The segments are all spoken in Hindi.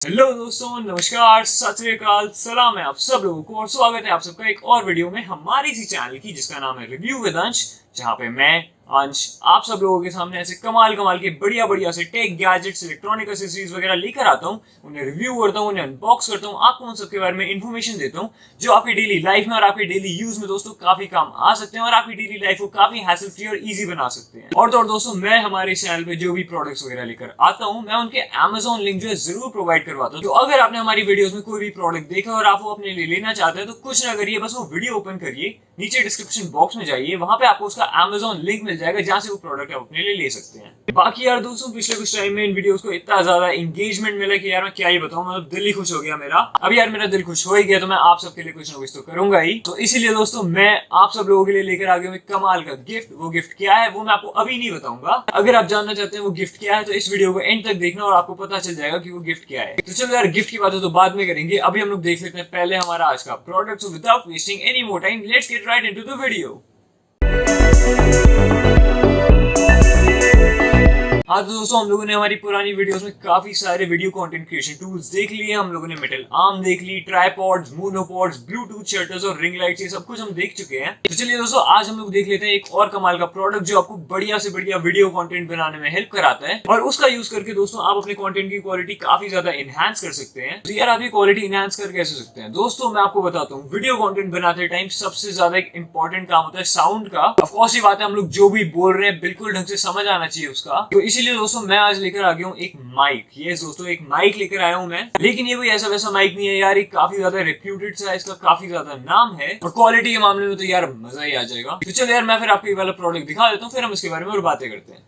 हेलो दोस्तों, नमस्कार, सत श्री अकाल, सलाम है आप सब लोगों को और स्वागत है आप सबका एक और वीडियो में हमारी इसी चैनल की जिसका नाम है रिव्यू विद अंश, जहाँ पे मैं अंश आप सब लोगों के सामने ऐसे कमाल के बढ़िया से टेक गैजेट्स, इलेक्ट्रॉनिक एक्सेसरीज वगैरह लेकर आता हूँ, उन्हें रिव्यू करता हूँ, उन्हें अनबॉक्स करता हूँ, आपको उन सबके बारे में इन्फॉर्मेशन देता हूँ जो आपकी डेली लाइफ में और आपके डेली यूज में दोस्तों काफी काम आ सकते हैं और आपकी डेली लाइफ को काफी हैसल फ्री और इजी बना सकते हैं। और तो और दोस्तों, मैं हमारे चैनल पे जो भी प्रोडक्ट्स वगैरह लेकर आता हूँ, मैं उनके Amazon लिंक जो है जरूर प्रोवाइड करवाता हूँ। तो अगर आपने हमारी वीडियोस में कोई भी प्रोडक्ट देखा और आप वो अपने लिए लेना चाहते हैं तो कुछ ना करिए, बस वो वीडियो ओपन करिए, नीचे डिस्क्रिप्शन बॉक्स में जाइए, वहां पे आपको उसका Amazon लिंक मिल जाएगा जहां से वो प्रोडक्ट आप अपने लिए ले सकते हैं। बाकी यार दोस्तों, पिछले कुछ टाइम में इन वीडियोस को इतना ज्यादा एंगेजमेंट मिला कि यार मैं क्या ही बताऊं, मतलब दिल ही खुश हो गया मेरा। अब यार मेरा दिल खुश हो ही गया तो मैं आप सबके लिए कुछ ना कुछ तो करूंगा ही। तो इसीलिए दोस्तों मैं आप सब लोगों के लिए लेकर आ गया हूं एक कमाल का गिफ्ट। वो गिफ्ट क्या है वो मैं आपको अभी नहीं बताऊंगा। अगर आप जानना चाहते हैं वो गिफ्ट क्या है तो इस वीडियो को एंड तक देखना और आपको पता चल जाएगा कि वो गिफ्ट क्या है। तो चलो यार, गिफ्ट की बातें तो बाद में करेंगे, अभी हम लोग देख लेते हैं पहले हमारा आज का product. So without wasting any more time, let's get right into the video. हाँ तो दोस्तों, हम लोगों ने हमारी पुरानी वीडियोस में काफी सारे वीडियो कंटेंट क्रिएशन टूल्स देख लिए। हम लोगों ने मेटल आर्म देख ली, ट्राइपॉड्स, मोनोपॉड्स, ब्लूटूथ शटर्स और रिंग लाइट्स, ये सब कुछ हम देख चुके हैं। तो चलिए दोस्तों, आज हम लोग देख लेते हैं एक और कमाल का प्रोडक्ट जो आपको बढ़िया से बढ़िया वीडियो कंटेंट बनाने में हेल्प कराता है और उसका यूज करके दोस्तों आप अपने कंटेंट की क्वालिटी काफी ज्यादा एनहांस कर सकते हैं। तो यार आप ये क्वालिटी एनहांस कर कैसे सकते हैं दोस्तों, मैं आपको बताता हूँ। वीडियो कंटेंट बनाते टाइम सबसे ज्यादा एक इंपॉर्टेंट काम होता है साउंड का। ऑफ कोर्स ये बात है, हम लोग जो भी बोल रहे हैं बिल्कुल ढंग से समझ आना चाहिए उसका। तो इसीलिए दोस्तों मैं आज लेकर आ गया हूँ एक माइक। यस दोस्तों, एक माइक लेकर आया हूँ मैं, लेकिन ये कोई ऐसा वैसा माइक नहीं है यार। ये काफी ज्यादा रेप्यूटेड सा, इसका काफी ज्यादा नाम है और क्वालिटी के मामले में तो यार मजा ही आ जाएगा। तो चलो यार, मैं फिर आपको ये वाला प्रोडक्ट दिखा देता हूँ, फिर हम इसके बारे में और बातें करते हैं।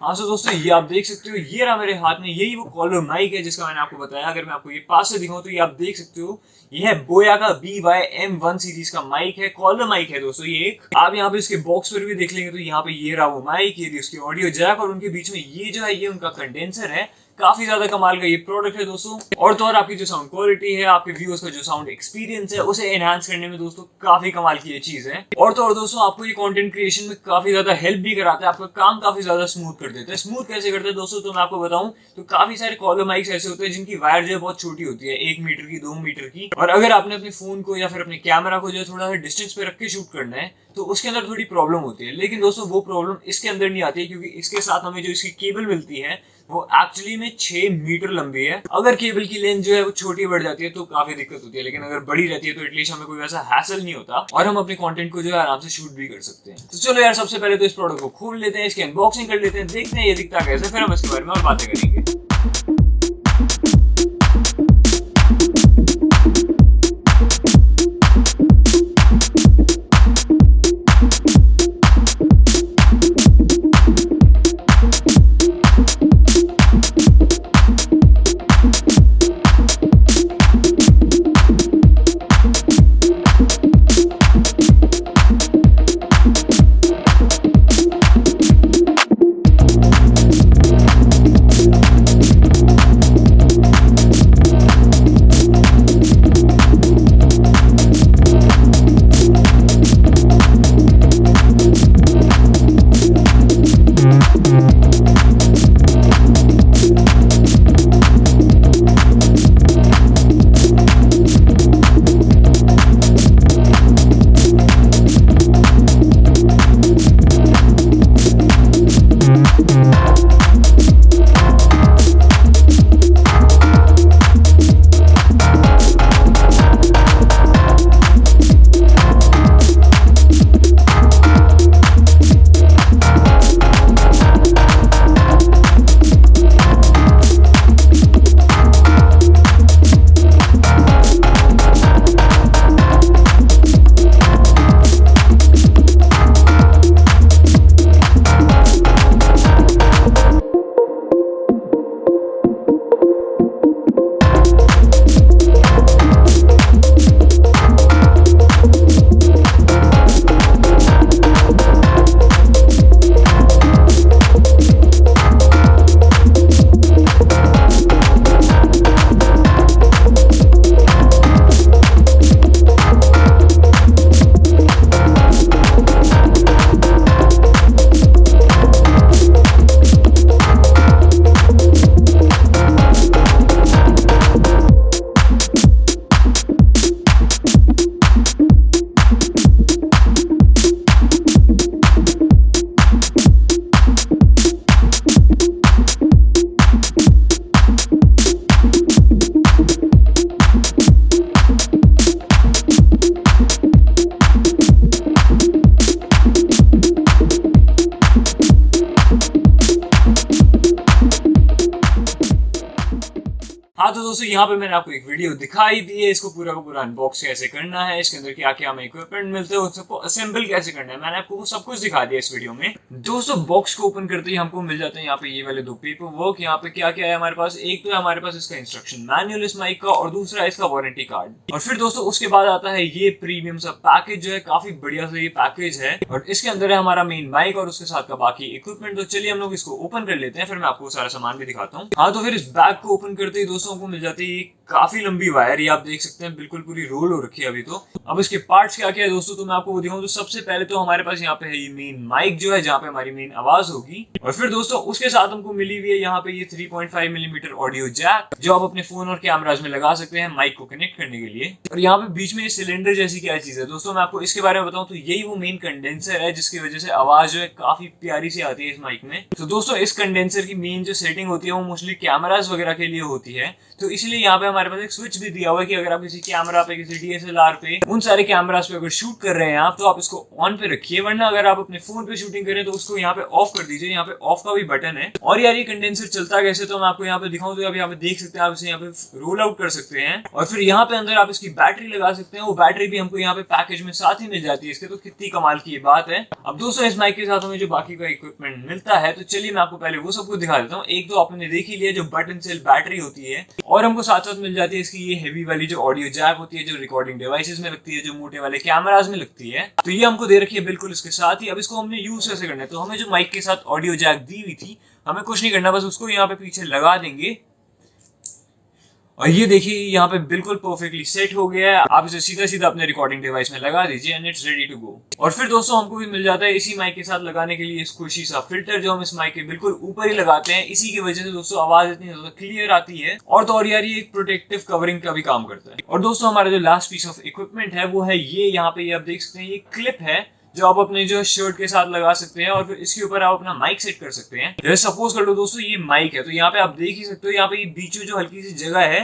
हाँ तो दोस्तों, ये आप देख सकते हो, ये रहा मेरे हाथ में, यही वो कॉलर माइक है जिसका मैंने आपको बताया। अगर मैं आपको ये पास से दिखाऊं तो ये आप देख सकते हो, ये है बोया का BY-M1 सीरीज का माइक है, कॉलर माइक है दोस्तों। ये एक आप यहाँ पे इसके बॉक्स पर भी देख लेंगे तो यहाँ पे ये रहा वो माइक, ये उसकी ऑडियो जैक और उनके बीच में ये जो है ये उनका कंडेंसर है। काफी ज्यादा कमाल का ये प्रोडक्ट है दोस्तों। और तो और आपकी जो साउंड क्वालिटी है, आपके व्यूअर्स का जो साउंड एक्सपीरियंस है, उसे एनहांस करने में दोस्तों काफी कमाल की ये चीज है। और तो और दोस्तों, आपको ये कंटेंट क्रिएशन में काफी ज्यादा हेल्प भी कराता है, आपका काम काफी ज्यादा स्मूथ कर देता है। स्मूथ कैसे करता है दोस्तों, तो मैं आपको बताऊं तो काफी सारे कॉलर माइक्स ऐसे होते हैं जिनकी वायर जो है बहुत छोटी होती है, 1 मीटर की, 2 मीटर की। और अगर आपने अपने फोन को या फिर अपने कैमरा को जो है थोड़ा सा डिस्टेंस पे रख के शूट करना है तो उसके अंदर थोड़ी प्रॉब्लम होती है। लेकिन दोस्तों वो प्रॉब्लम इसके अंदर नहीं आती है, क्योंकि इसके साथ हमें जो इसकी केबल मिलती है वो एक्चुअली में 6 मीटर लंबी है। अगर केबल की लेंथ जो है वो छोटी बढ़ जाती है तो काफी दिक्कत होती है, लेकिन अगर बड़ी रहती है तो एटलीस्ट हमें कोई वैसा हैसल नहीं होता और हम अपने कंटेंट को जो है आराम से शूट भी कर सकते हैं। तो चलो यार, सबसे पहले तो इस प्रोडक्ट को खोल लेते हैं, इसकी अनबॉक्सिंग कर लेते हैं, देखते हैं ये दिखता कैसे, फिर हम इसके बारे में और बातें करेंगे। हाँ तो दोस्तों यहाँ पे मैंने आपको एक वीडियो दिखाई दी है, इसको पूरा का पूरा अनबॉक्स कैसे करना है, इसके अंदर क्या क्या हमें इक्विपमेंट मिलते हैं, उसको असेंबल कैसे करना है, मैंने आपको सब कुछ दिखा दिया इस वीडियो में। दोस्तों बॉक्स को ओपन करते ही हमको मिल जाते हैं यहाँ पे ये वाले दो पेपर वर्क। यहाँ पे क्या क्या है हमारे पास, एक तो है हमारे पास इसका इंस्ट्रक्शन मैनुअल इस माइक का, और दूसरा है इसका वारंटी कार्ड। और फिर दोस्तों उसके बाद आता है ये प्रीमियम सा पैकेज जो है, काफी बढ़िया सा ये पैकेज है, और इसके अंदर है हमारा मेन माइक और उसके साथ का बाकी इक्विपमेंट। तो चलिए हम लोग इसको ओपन कर लेते हैं, फिर मैं आपको सारा सामान भी दिखाता हूँ। हाँ तो फिर इस बैग को ओपन करते ही दोस्तों को मिल जाती है काफी लंबी वायर, ये आप देख सकते हैं बिल्कुल पूरी रोल हो रखी है अभी तो। अब इसके पार्ट्स क्या क्या है दोस्तों, तो मैं आपको दिखाऊं तो सबसे पहले तो हमारे पास यहाँ पे है ये मेन माइक जो है, जहाँ पे हमारी मेन आवाज होगी। और फिर दोस्तों उसके साथ हमको मिली हुई है यहाँ पे ये 3.5 मिलीमीटर ऑडियो जैक, जो आप अपने फोन और कैमराज में लगा सकते हैं माइक को कनेक्ट करने के लिए। और यहाँ पे बीच में ये सिलेंडर जैसी क्या चीज है दोस्तों, मैं आपको इसके बारे में बताऊं तो यही वो मेन कंडेंसर है, जिसकी वजह से आवाज जो है काफी प्यारी सी आती है इस माइक में। तो दोस्तों इस कंडेंसर की मेन जो सेटिंग होती है वो मोस्टली कैमराज वगैरह के लिए होती है, तो इसलिए यहाँ पे हमारे पास एक स्विच भी दिया हुआ है कि अगर आप किसी कैमरा पे, किसी DSLR पे, उन सारे कैमरास पे अगर शूट कर रहे हैं आप, तो आप इसको ऑन पे रखिए, वरना अगर आप अपने फोन पे शूटिंग करें तो उसको यहाँ पे ऑफ कर दीजिए। यहाँ पे ऑफ का भी बटन है। और यार ये कंडेंसर चलता कैसे, तो मैं आपको यहाँ पे दिखाऊं तो आप यहाँ पे देख सकते हैं, आप इसे यहाँ पे रोल आउट कर सकते हैं, और फिर यहाँ पे अंदर आप इसकी बैटरी लगा सकते हैं। वो बैटरी भी हमको यहाँ पे पैकेज में साथ ही मिल जाती है इसके, तो कितनी कमाल की ये बात है। अब दोस्तों इस माइक के साथ हमें जो बाकी का इक्विपमेंट मिलता है, तो चलिए मैं आपको पहले वो सब कुछ दिखा देता हूँ। एक तो आपने देख ही लिया जो बटन सेल बैटरी होती है, और हमको साथ साथ मिल जाती है इसकी ये हेवी वाली जो ऑडियो जैक होती है, जो रिकॉर्डिंग डिवाइसेस में लगती है, जो मोटे वाले कैमरास में लगती है, तो ये हमको दे रखी है बिल्कुल इसके साथ ही। अब इसको हमने यूज कैसे करना है, तो हमें जो माइक के साथ ऑडियो जैक दी हुई थी, हमें कुछ नहीं करना, बस उसको यहाँ पे पीछे लगा देंगे, और ये देखिए यहाँ पे बिल्कुल परफेक्टली सेट हो गया है। आप इसे सीधा सीधा अपने रिकॉर्डिंग डिवाइस में लगा दीजिए and it's ready to go. और फिर दोस्तों हमको भी मिल जाता है इसी माइक के साथ लगाने के लिए स्क्विशी सा फिल्टर, जो हम इस माइक के बिल्कुल ऊपर ही लगाते हैं। इसी की वजह से दोस्तों आवाज इतनी ज्यादा क्लियर आती है, और तो और यार ये एक प्रोटेक्टिव कवरिंग का भी काम करता है। और दोस्तों हमारा जो लास्ट पीस ऑफ इक्विपमेंट है वो है ये, यहाँ पे आप देख सकते हैं ये क्लिप है, जो आप अपने जो शर्ट के साथ लगा सकते हैं, और फिर इसके ऊपर आप अपना माइक सेट कर सकते हैं। जैसे सपोज कर लो दोस्तों ये माइक है, तो यहाँ पे आप देख ही सकते हो, यहाँ पे बीच में जो हल्की सी जगह है,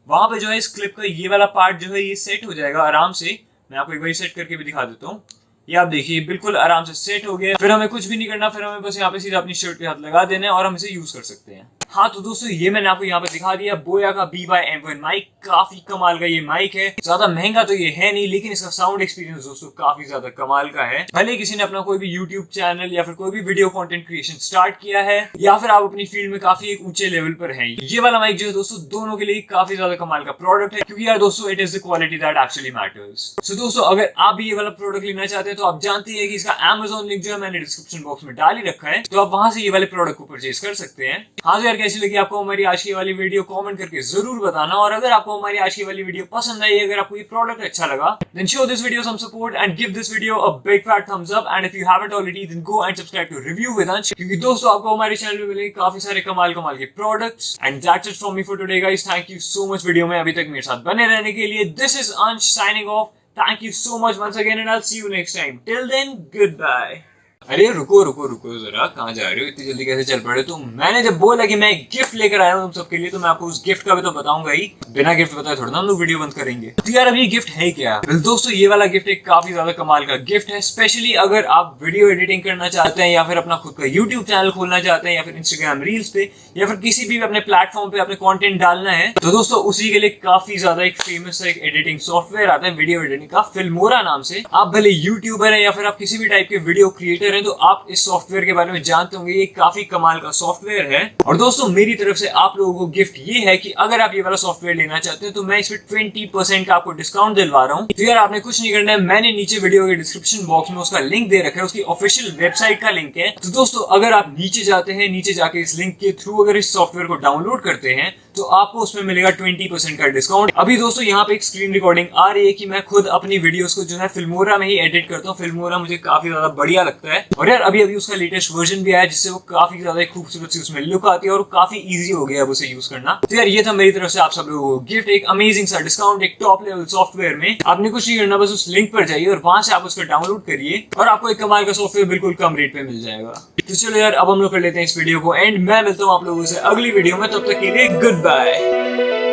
वहां पे जो है इस क्लिप का ये वाला पार्ट जो है ये सेट हो जाएगा आराम से। मैं आपको एक बार सेट करके भी दिखा देता हूँ। ये आप देखिए बिल्कुल आराम से सेट हो गया। फिर हमें कुछ भी नहीं करना, फिर हमें बस यहाँ पे सीधा अपनी शर्ट के साथ लगा देना है और हम इसे यूज कर सकते हैं। हाँ तो दोस्तों ये मैंने आपको यहाँ पे दिखा दिया बोया का BY-M1 माइक। काफी कमाल का ये माइक है, ज्यादा महंगा तो ये है नहीं, लेकिन इसका साउंड एक्सपीरियंस दोस्तों काफी ज्यादा कमाल का है। भले किसी ने अपना कोई भी यूट्यूब चैनल या फिर कोई भी वीडियो कंटेंट क्रिएशन स्टार्ट किया है, या फिर आप अपनी फील्ड में काफी एक ऊंचे लेवल पर हैं, ये वाला माइक जो है दोस्तों दोनों के लिए काफी ज्यादा कमाल का प्रोडक्ट है, क्योंकि यार दोस्तों it is the quality that actually matters. So दोस्तों अगर आप भी ये वाला प्रोडक्ट लेना चाहते हैं, तो आप जानते हैं कि इसका Amazon लिंक जो है मैंने डिस्क्रिप्शन बॉक्स में डाल ही रखा है, तो आप वहां से ये वाले प्रोडक्ट को परचेज कर सकते हैं। हाँ तो यार कैसी लगी आपको हमारी आज की वाली वीडियो, कमेंट करके जरूर बताना। और अगर आपको हमारी आज की वाली वीडियो पसंद आई, अगर आपको ये प्रोडक्ट अच्छा लगा, then show this video some support and give this video a big fat thumbs up, and if you haven't already then go and subscribe to Review with Ansh, क्योंकि दोस्तों आपको हमारे चैनल में मिलेंगे काफी सारे कमाल के products. And that's it from me for today guys, thank you so much video में अभी तक मेरे साथ बने रहने के लिए। This is Ansh signing off, thank you so much once again and I'll see you next time, till then goodbye। अरे रुको रुको रुको जरा, कहाँ जा रहे हो, इतनी जल्दी कैसे चल पड़े? तो मैंने जब बोला कि मैं एक गिफ्ट लेकर आया हूँ तुम सबके लिए, तो मैं आपको उस गिफ्ट का भी तो बताऊंगा ही। बिना गिफ्ट बताए थोड़ा ना हम लोग वीडियो बंद करेंगे। तो यार अब ये गिफ्ट है क्या? दोस्तों ये वाला गिफ्ट एक काफी ज्यादा कमाल का गिफ्ट है, स्पेशली अगर आप वीडियो एडिटिंग करना चाहते हैं, या फिर अपना खुद का यूट्यूब चैनल खोलना चाहते हैं, या फिर इंस्टाग्राम रील्स पे, या फिर किसी भी अपने प्लेटफॉर्म पे अपने कॉन्टेंट डालना है, तो दोस्तों उसी के लिए काफी ज्यादा एक फेमस एक एडिटिंग सॉफ्टवेयर आता है वीडियो एडिटिंग का, फिल्मोरा नाम से। आप भले यूट्यूबर है या फिर आप किसी भी टाइप के वीडियो क्रिएटर है, तो आप इस सॉफ्टवेयर के बारे में जानते होंगे। ये काफी कमाल का सॉफ्टवेयर है। और दोस्तों मेरी तरफ से आप लोगों को गिफ्ट ये है कि अगर आप ये वाला सॉफ्टवेयर लेना चाहते हैं, तो मैं इसमें 20% का आपको डिस्काउंट दिलवा रहा हूँ। तो यार आपने कुछ नहीं करना है, मैंने नीचे वीडियो के डिस्क्रिप्शन बॉक्स में उसका लिंक दे रखा है, उसकी ऑफिशियल वेबसाइट का लिंक है। तो दोस्तों अगर आप नीचे जाते हैं, नीचे जाके इस लिंक के थ्रू अगर इस सॉफ्टवेयर को डाउनलोड करते हैं, तो आपको उसमें मिलेगा 20% का डिस्काउंट। अभी दोस्तों यहाँ पे एक स्क्रीन रिकॉर्डिंग आ रही है कि मैं खुद अपनी वीडियोस को जो है फिल्मोरा में ही एडिट करता हूँ। फिल्मोरा मुझे काफी ज्यादा बढ़िया लगता है, और यार अभी उसका लेटेस्ट वर्जन भी आया, जिससे वो काफी ज्यादा खूबसूरत सी उसमें लुक आती है, और काफी इजी हो गया अब उसे यूज करना। तो यार ये था मेरी तरफ से आप सब लोगों को गिफ्ट, एक अमेजिंग सा डिस्काउंट एक टॉप लेवल सॉफ्टवेयर में। आपने कुछ नहीं करना, बस उस लिंक पर जाइए और वहां से आप उसको डाउनलोड करिए, और आपको एक कमाल का सॉफ्टवेयर बिल्कुल कम रेट पे मिल जाएगा। तो चलो यार अब हम लोग कर लेते हैं इस वीडियो को एंड। मैं मिलता हूँ आप लोगों से अगली वीडियो में, तब तक के लिए गुड बाय।